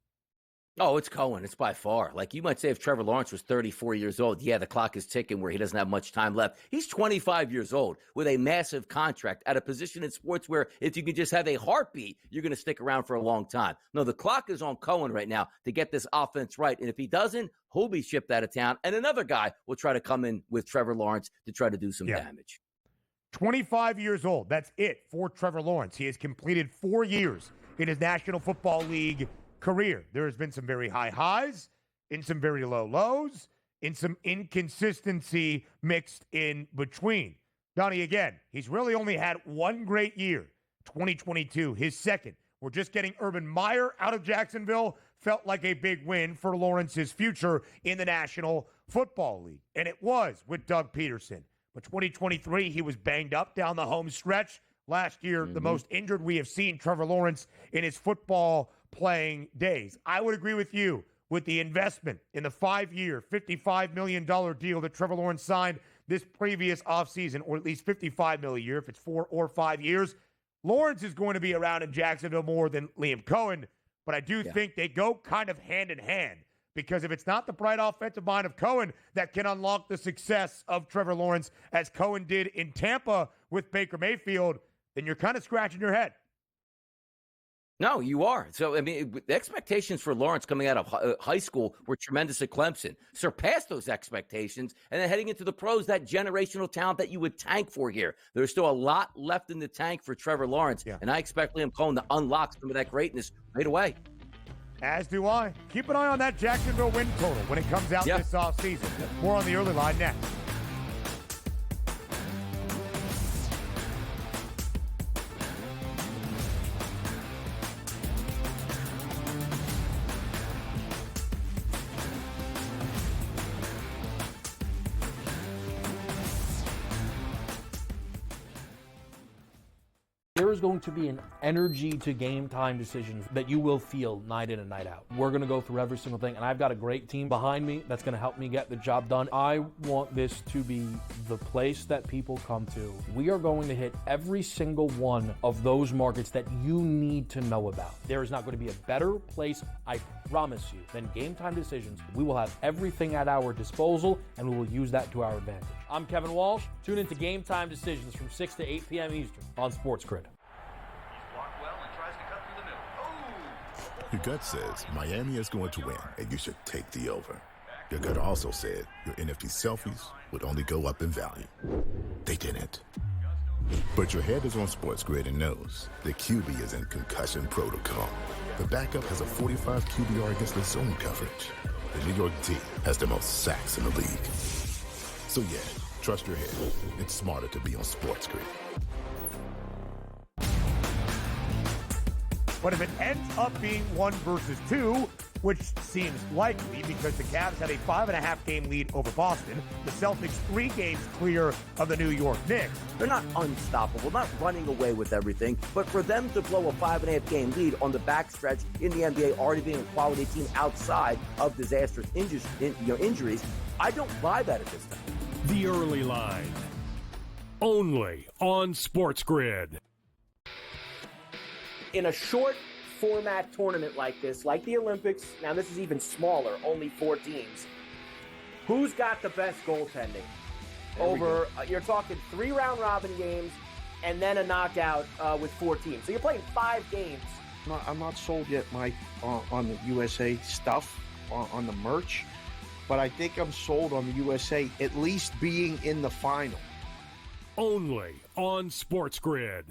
Oh, it's Cohen. It's by far. Like you might say if Trevor Lawrence was 34 years old, yeah, the clock is ticking where he doesn't have much time left. He's 25 years old with a massive contract at a position in sports where if you can just have a heartbeat, you're going to stick around for a long time. No, the clock is on Cohen right now to get this offense right. And if he doesn't, he'll be shipped out of town. And another guy will try to come in with Trevor Lawrence to try to do some damage. 25 years old. That's it for Trevor Lawrence. He has completed 4 years in his National Football League career. There has been some very high highs, in some very low lows, in some inconsistency mixed in between. Donnie, again, he's really only had one great year, 2022, his second. We're just getting Urban Meyer out of Jacksonville. Felt like a big win for Lawrence's future in the National Football League. And it was with Doug Peterson. But 2023, he was banged up down the home stretch. Last year, the most injured we have seen Trevor Lawrence in his football playing days. I would agree with you with the investment in the 5-year, $55 million deal that Trevor Lawrence signed this previous offseason, or at least $55 million a year if it's 4 or 5 years. Lawrence is going to be around in Jacksonville more than Liam Cohen, but I do think they go kind of hand in hand, because if it's not the bright offensive mind of Cohen that can unlock the success of Trevor Lawrence, as Cohen did in Tampa with Baker Mayfield, then you're kind of scratching your head. No, you are. So, I mean, the expectations for Lawrence coming out of high school were tremendous at Clemson. Surpassed those expectations. And then heading into the pros, that generational talent that you would tank for here. There's still a lot left in the tank for Trevor Lawrence. And I expect Liam Cohen to unlock some of that greatness right away. As do I. Keep an eye on that Jacksonville win total when it comes out this offseason. More on the early line next. There is going to be an energy to game time decisions that you will feel night in and night out. We're going to go through every single thing, and I've got a great team behind me that's going to help me get the job done. I want this to be the place that people come to. We are going to hit every single one of those markets that you need to know about. There is not going to be a better place, I promise you, than Game Time Decisions. We will have everything at our disposal, and we will use that to our advantage. I'm Kevin Walsh. Tune into Game Time Decisions from 6 to 8 p.m. Eastern on SportsGrid. Your gut says Miami is going to win, and you should take the over. Your gut also said your NFT selfies would only go up in value. They didn't. But your head is on SportsGrid and knows the QB is in concussion protocol. The backup has a 45 QBR against the zone coverage. The New York D has the most sacks in the league. So yeah, trust your head. It's smarter to be on SportsGrid. But if it ends up being 1 versus 2, which seems likely because the Cavs had a 5.5 game lead over Boston, the Celtics 3 games clear of the New York Knicks. They're not unstoppable, not running away with everything, but for them to blow a 5.5 game lead on the backstretch in the NBA, already being a quality team outside of disastrous injuries, I don't buy that at this time. The early line, only on SportsGrid. In a short format tournament like this, like the Olympics, now this is even smaller, only 4 teams, who's got the best goaltending? You're talking 3 round robin games and then a knockout with 4 teams. So you're playing 5 games. I'm not sold yet, Mike, on the USA stuff, on the merch, but I think I'm sold on the USA at least being in the final. Only on SportsGrid.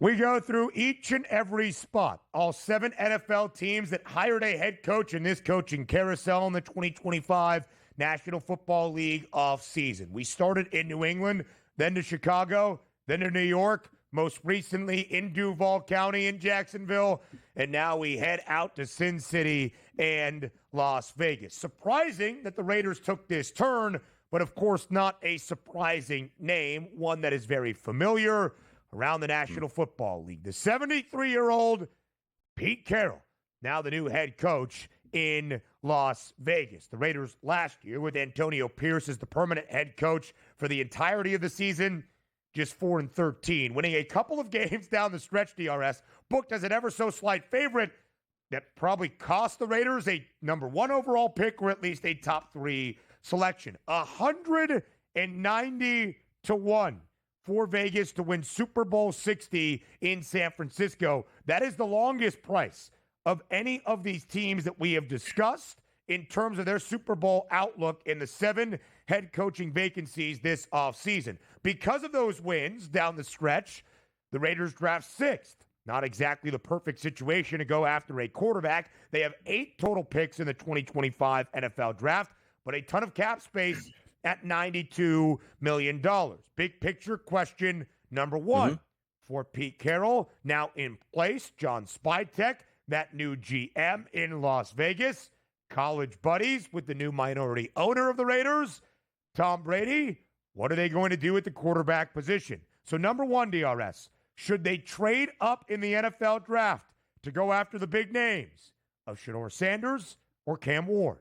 We go through each and every spot. All 7 NFL teams that hired a head coach in this coaching carousel in the 2025 National Football League offseason. We started in New England, then to Chicago, then to New York, most recently in Duval County in Jacksonville, and now we head out to Sin City and Las Vegas. Surprising that the Raiders took this turn, but of course not a surprising name, one that is very familiar. around the National Football League. The 73-year-old Pete Carroll, now the new head coach in Las Vegas. The Raiders last year, with Antonio Pierce as the permanent head coach for the entirety of the season, just 4-13, winning a couple of games down the stretch, DRS, booked as an ever so slight favorite that probably cost the Raiders a number 1 overall pick or at least a top 3 selection. 190-1 for Vegas to win Super Bowl 60 in San Francisco. That is the longest price of any of these teams that we have discussed in terms of their Super Bowl outlook in the 7 head coaching vacancies this offseason. Because of those wins down the stretch, the Raiders draft 6th. Not exactly the perfect situation to go after a quarterback. They have 8 total picks in the 2025 NFL draft, but a ton of cap space at $92 million. Big picture question number 1 for Pete Carroll, now in place. John Spytek, that new GM in Las Vegas. College buddies with the new minority owner of the Raiders, Tom Brady. What are they going to do at the quarterback position? So number 1, DRS, should they trade up in the NFL draft to go after the big names of Shedeur Sanders or Cam Ward?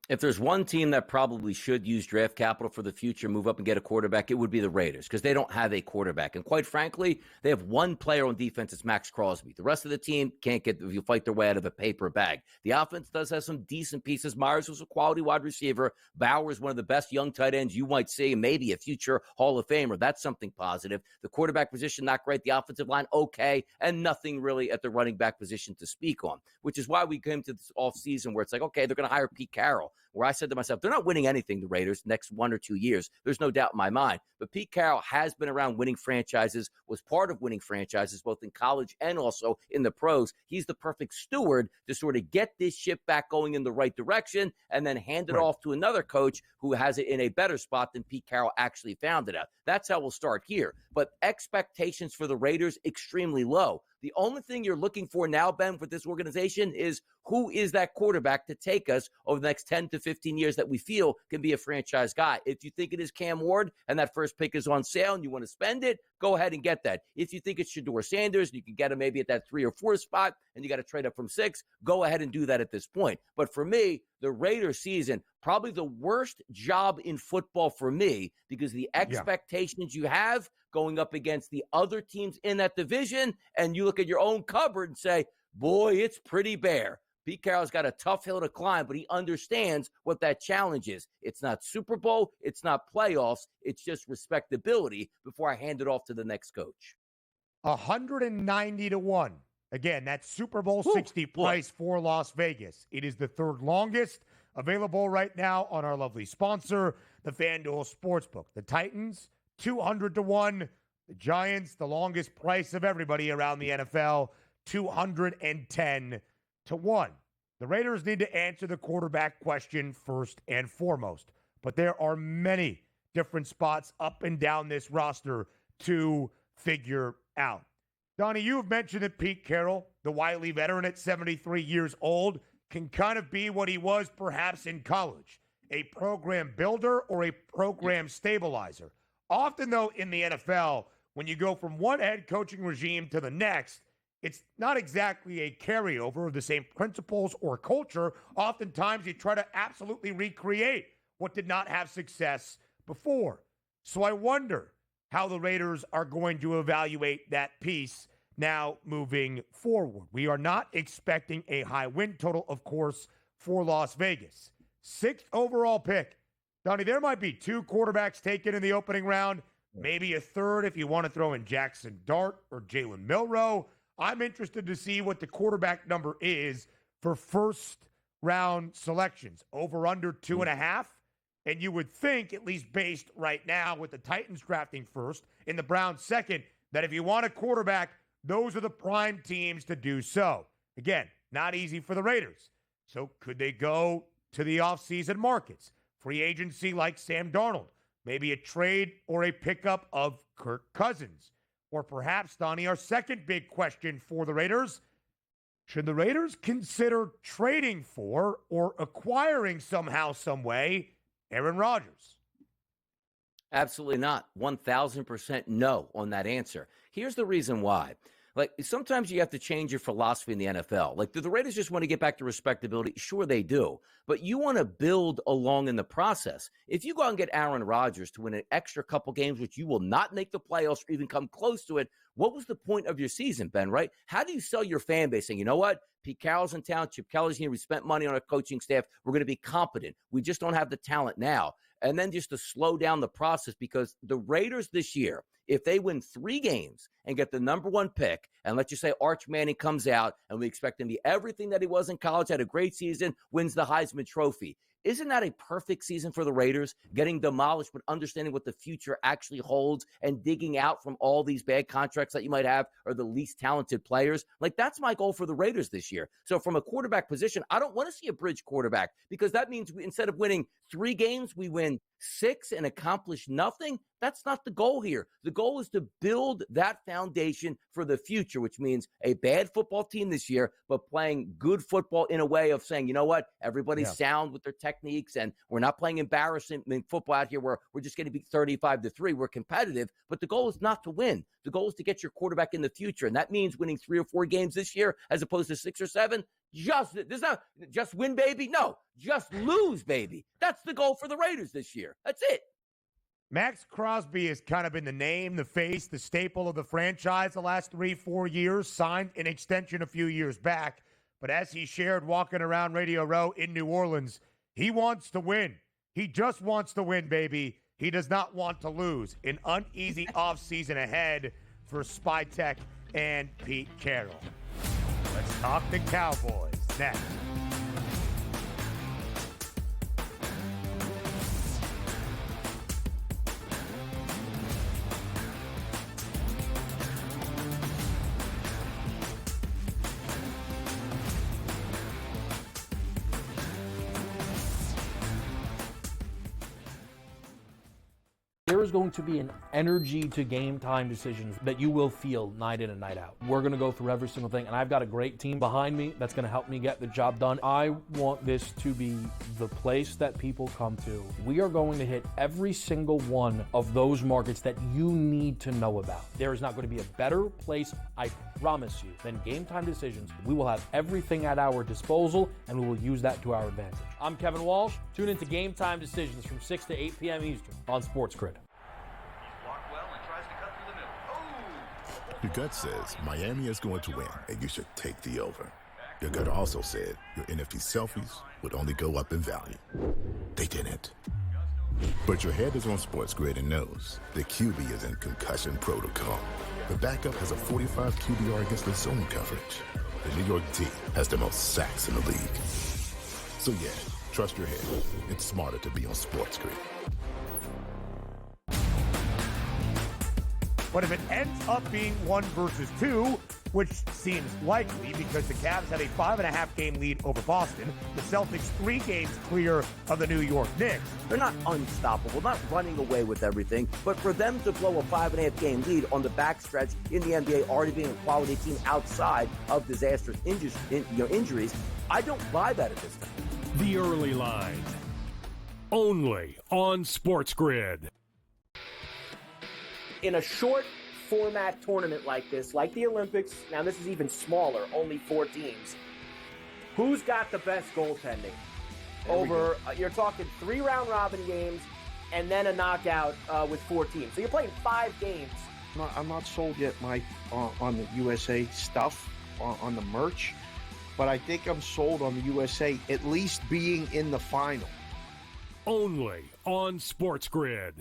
If there's one team that probably should use draft capital for the future, move up and get a quarterback, it would be the Raiders, because they don't have a quarterback. And quite frankly, they have one player on defense, it's Max Crosby. The rest of the team can't fight their way out of a paper bag. The offense does have some decent pieces. Myers was a quality wide receiver. Bauer one of the best young tight ends you might see, and maybe a future Hall of Famer. That's something positive. The quarterback position, not great. The offensive line, okay. And nothing really at the running back position to speak on, which is why we came to this offseason where it's like, okay, they're going to hire Pete Carroll. Where I said to myself, they're not winning anything, the Raiders, next 1 or 2 years. There's no doubt in my mind. But Pete Carroll has been around winning franchises, was part of winning franchises, both in college and also in the pros. He's the perfect steward to sort of get this ship back going in the right direction and then hand it off to another coach who has it in a better spot than Pete Carroll actually found it at. That's how we'll start here. But expectations for the Raiders, extremely low. The only thing you're looking for now, Ben, for this organization is who is that quarterback to take us over the next 10 to 15 years that we feel can be a franchise guy. If you think it is Cam Ward and that first pick is on sale and you want to spend it, go ahead and get that. If you think it's Shedeur Sanders and you can get him maybe at that 3 or 4 spot and you got to trade up from 6, go ahead and do that at this point. But for me, the Raiders season, probably the worst job in football for me, because the expectations you have going up against the other teams in that division, and you look at your own cupboard and say, boy, it's pretty bare. Pete Carroll's got a tough hill to climb, but he understands what that challenge is. It's not Super Bowl, it's not playoffs, it's just respectability before I hand it off to the next coach. 190-1. Again, that's Super Bowl 60 price for Las Vegas. It is the 3rd longest, available right now on our lovely sponsor, the FanDuel Sportsbook. The Titans, 200-1. The Giants, the longest price of everybody around the NFL, 210-1. The Raiders need to answer the quarterback question first and foremost, but there are many different spots up and down this roster to figure out. Donnie, you have mentioned that Pete Carroll, the wily veteran at 73 years old, can kind of be what he was perhaps in college, a program builder or a program stabilizer. Often, though, in the NFL, when you go from one head coaching regime to the next, it's not exactly a carryover of the same principles or culture. Oftentimes, you try to absolutely recreate what did not have success before. So I wonder how the Raiders are going to evaluate that piece now moving forward. We are not expecting a high win total, of course, for Las Vegas. 6th overall pick. Donnie, there might be 2 quarterbacks taken in the opening round, maybe a 3rd if you want to throw in Jackson Dart or Jalen Milroe. I'm interested to see what the quarterback number is for first-round selections, over under 2.5. And you would think, at least based right now with the Titans drafting first and the Browns second, that if you want a quarterback, those are the prime teams to do so. Again, not easy for the Raiders. So could they go to the offseason markets? Free agency like Sam Darnold, maybe a trade or a pickup of Kirk Cousins. Or perhaps, Donnie, our second big question for the Raiders, should the Raiders consider trading for or acquiring somehow, some way, Aaron Rodgers? Absolutely not. 1,000% no on that answer. Here's the reason why. Like, sometimes you have to change your philosophy in the NFL. Like, do the Raiders just want to get back to respectability? Sure, they do. But you want to build along in the process. If you go out and get Aaron Rodgers to win an extra couple games, which you will not make the playoffs or even come close to it, what was the point of your season, Ben, right? How do you sell your fan base saying, you know what? Pete Carroll's in town. Chip Kelly's here. We spent money on our coaching staff. We're going to be competent. We just don't have the talent now. And then just to slow down the process, because the Raiders this year, if they win 3 games and get the number 1 pick, and let's just say Arch Manning comes out and we expect him to be everything that he was in college, had a great season, wins the Heisman Trophy. Isn't that a perfect season for the Raiders? Getting demolished, but understanding what the future actually holds and digging out from all these bad contracts that you might have or the least talented players. Like, that's my goal for the Raiders this year. So from a quarterback position, I don't want to see a bridge quarterback, because that means instead of winning 3 games, we win 6 and accomplish nothing. That's not the goal here. The goal is to build that foundation for the future, which means a bad football team this year, but playing good football in a way of saying, you know what, everybody's sound with their techniques, and we're not playing embarrassing football out here where we're just going to be 35-3. We're competitive, but the goal is not to win. The goal is to get your quarterback in the future, and that means winning 3 or 4 games this year as opposed to 6 or 7. There's not just win, baby. No, just lose, baby. That's the goal for the Raiders this year. That's it. Max Crosby has kind of been the name, the face, the staple of the franchise the last 3-4 years, signed an extension a few years back. But as he shared walking around Radio Row in New Orleans, he wants to win. He just wants to win, baby. He does not want to lose. An uneasy offseason ahead for Spytek and Pete Carroll. Let's talk the Cowboys next. There is going to be an energy to game time decisions that you will feel night in and night out. We're going to go through every single thing, and I've got a great team behind me that's going to help me get the job done. I want this to be the place that people come to. We are going to hit every single one of those markets that you need to know about. There is not going to be a better place, I promise you, than Game Time Decisions. We will have everything at our disposal, and we will use that to our advantage. I'm Kevin Walsh. Tune into Game Time Decisions from 6 to 8 p.m. Eastern on SportsGrid. Your gut says Miami is going to win, and you should take the over. Your gut also said your NFT selfies would only go up in value. They didn't. But your head is on SportsGrid and knows the QB is in concussion protocol. The backup has a 45 QBR against the zone coverage. The New York D has the most sacks in the league. So yeah, trust your head. It's smarter to be on SportsGrid. But if it ends up being 1 versus 2, which seems likely because the Cavs have a 5.5 game lead over Boston, the Celtics 3 games clear of the New York Knicks. They're not unstoppable, not running away with everything, but for them to blow a 5.5 game lead on the backstretch in the NBA, already being a quality team outside of disastrous injuries, I don't buy that at this time. The Early Line, only on SportsGrid. In a short format tournament like this, like the Olympics, now this is even smaller, only 4 teams, who's got the best goaltending? Over, you're talking 3 round robin games and then a knockout with 4 teams. So you're playing 5 games. I'm not sold yet, Mike, on the USA stuff, on the merch, but I think I'm sold on the USA at least being in the final. Only on SportsGrid.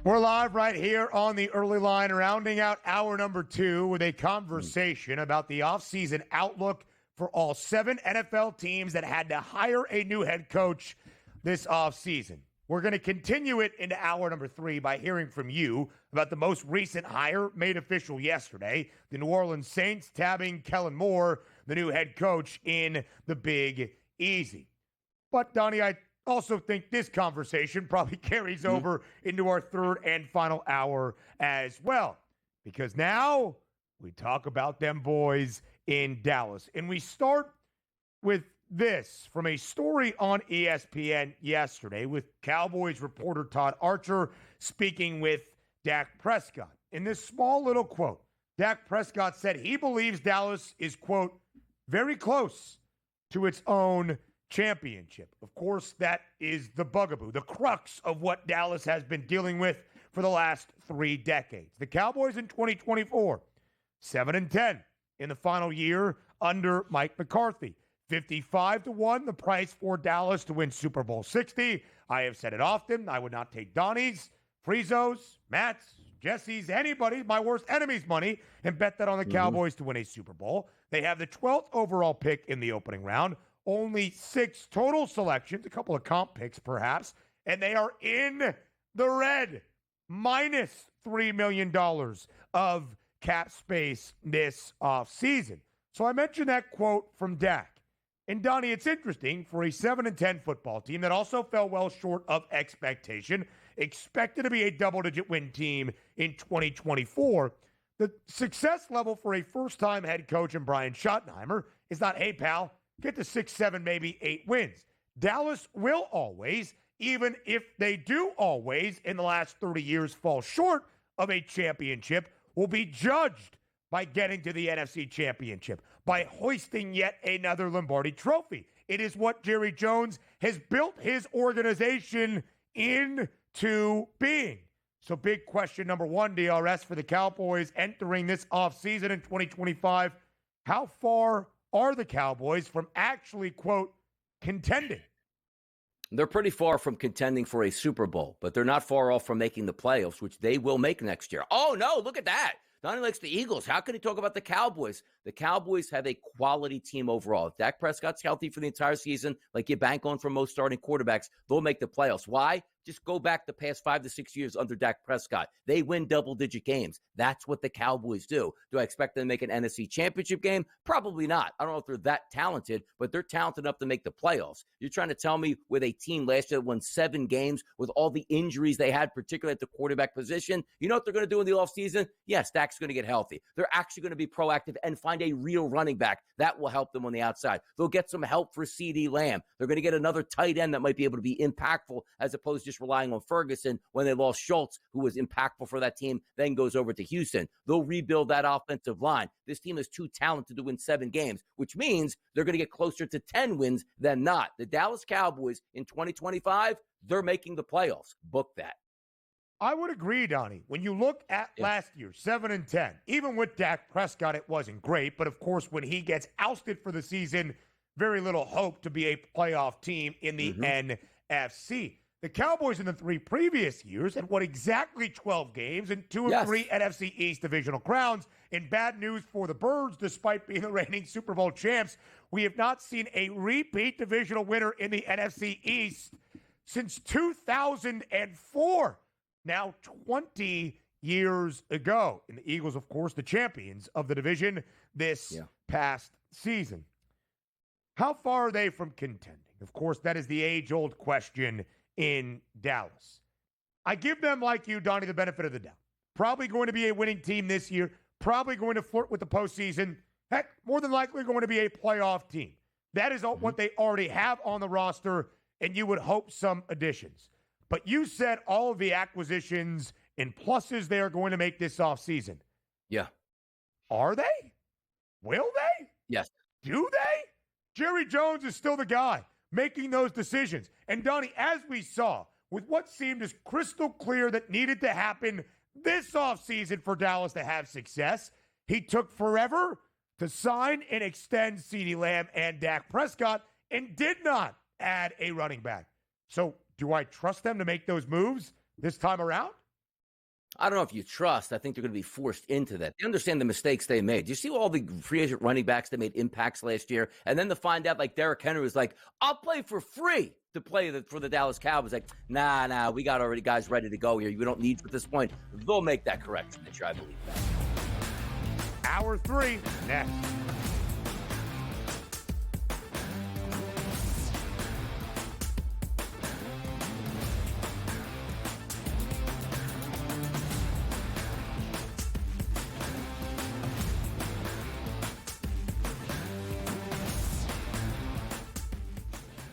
We're live right here on the Early Line, rounding out hour number 2 with a conversation about the offseason outlook for all 7 NFL teams that had to hire a new head coach this offseason. We're going to continue it into hour number 3 by hearing from you about the most recent hire made official yesterday, the New Orleans Saints tabbing Kellen Moore, the new head coach in the Big Easy. But, Donnie, I Also think this conversation probably carries over into our third and final hour as well. Because now we talk about them boys in Dallas. And we start with this from a story on ESPN yesterday with Cowboys reporter Todd Archer speaking with Dak Prescott. In this small little quote, Dak Prescott said he believes Dallas is, quote, very close to its own championship. Of course, that is the bugaboo, the crux of what Dallas has been dealing with for the last 3 decades. The Cowboys in 2024, 7-10 in the final year under Mike McCarthy. 55-1, the price for Dallas to win Super Bowl 60. I have said it often. I would not take Donnie's, Friezo's, Matt's, Jesse's, anybody, my worst enemy's money, and bet that on the Cowboys to win a Super Bowl. They have the 12th overall pick in the opening round. Only 6 total selections, a couple of comp picks perhaps, and they are in the red, minus $3 million of cap space this offseason. So I mentioned that quote from Dak. And Donnie, it's interesting for a 7-10 football team that also fell well short of expectation, expected to be a double-digit win team in 2024. The success level for a first-time head coach in Brian Schottenheimer is not, hey, pal, get to 6, 7, maybe 8 wins. Dallas will always, even if they do always in the last 30 years fall short of a championship, will be judged by getting to the NFC Championship, by hoisting yet another Lombardi trophy. It is what Jerry Jones has built his organization into being. So big question number 1, DRS, for the Cowboys entering this offseason in 2025. How far are the Cowboys from actually, quote, contending? They're pretty far from contending for a Super Bowl, but they're not far off from making the playoffs, which they will make next year. Oh, no, look at that. Donnie likes the Eagles. How can he talk about the Cowboys? The Cowboys have a quality team overall. If Dak Prescott's healthy for the entire season, like you bank on for most starting quarterbacks, they'll make the playoffs. Why? Just go back the past 5 to 6 years under Dak Prescott. They win double-digit games. That's what the Cowboys do. Do I expect them to make an NFC championship game? Probably not. I don't know if they're that talented, but they're talented enough to make the playoffs. You're trying to tell me with a team last year that won 7 games with all the injuries they had, particularly at the quarterback position, you know what they're going to do in the offseason? Yes, Dak's going to get healthy. They're actually going to be proactive and find a real running back. That will help them on the outside. They'll get some help for CeeDee Lamb. They're going to get another tight end that might be able to be impactful as opposed to just relying on Ferguson when they lost Schultz, who was impactful for that team, then goes over to Houston. They'll rebuild that offensive line. This team is too talented to win 7 games, which means they're going to get closer to 10 wins than not. The Dallas Cowboys in 2025, they're making the playoffs. Book that. I would agree, Donnie. When you look at last year, 7-10, even with Dak Prescott, it wasn't great. But, of course, when he gets ousted for the season, very little hope to be a playoff team in the NFC. The Cowboys in the 3 previous years had won exactly 12 games and 2 of 3 NFC East divisional crowns. In bad news for the Birds, despite being the reigning Super Bowl champs, we have not seen a repeat divisional winner in the NFC East since 2004. Now 20 years ago. And the Eagles, of course, the champions of the division this past season. How far are they from contending? Of course, that is the age-old question in Dallas. I give them, like you, Donnie, the benefit of the doubt. Probably going to be a winning team this year. Probably going to flirt with the postseason. Heck, more than likely going to be a playoff team. That is what they already have on the roster, and you would hope some additions. But you said all of the acquisitions and pluses they are going to make this offseason. Yeah. Are they? Will they? Yes. Do they? Jerry Jones is still the guy making those decisions. And Donnie, as we saw, with what seemed as crystal clear that needed to happen this offseason for Dallas to have success, he took forever to sign and extend CeeDee Lamb and Dak Prescott and did not add a running back. So do I trust them to make those moves this time around? I don't know if you trust. I think they're going to be forced into that. They understand the mistakes they made. You see all the free agent running backs that made impacts last year, and then to find out, like Derrick Henry was like, I'll play for free to play for the Dallas Cowboys. Like, nah, we got already guys ready to go here. You don't need at this point. They'll make that correction this year, I believe that. Hour 3 next.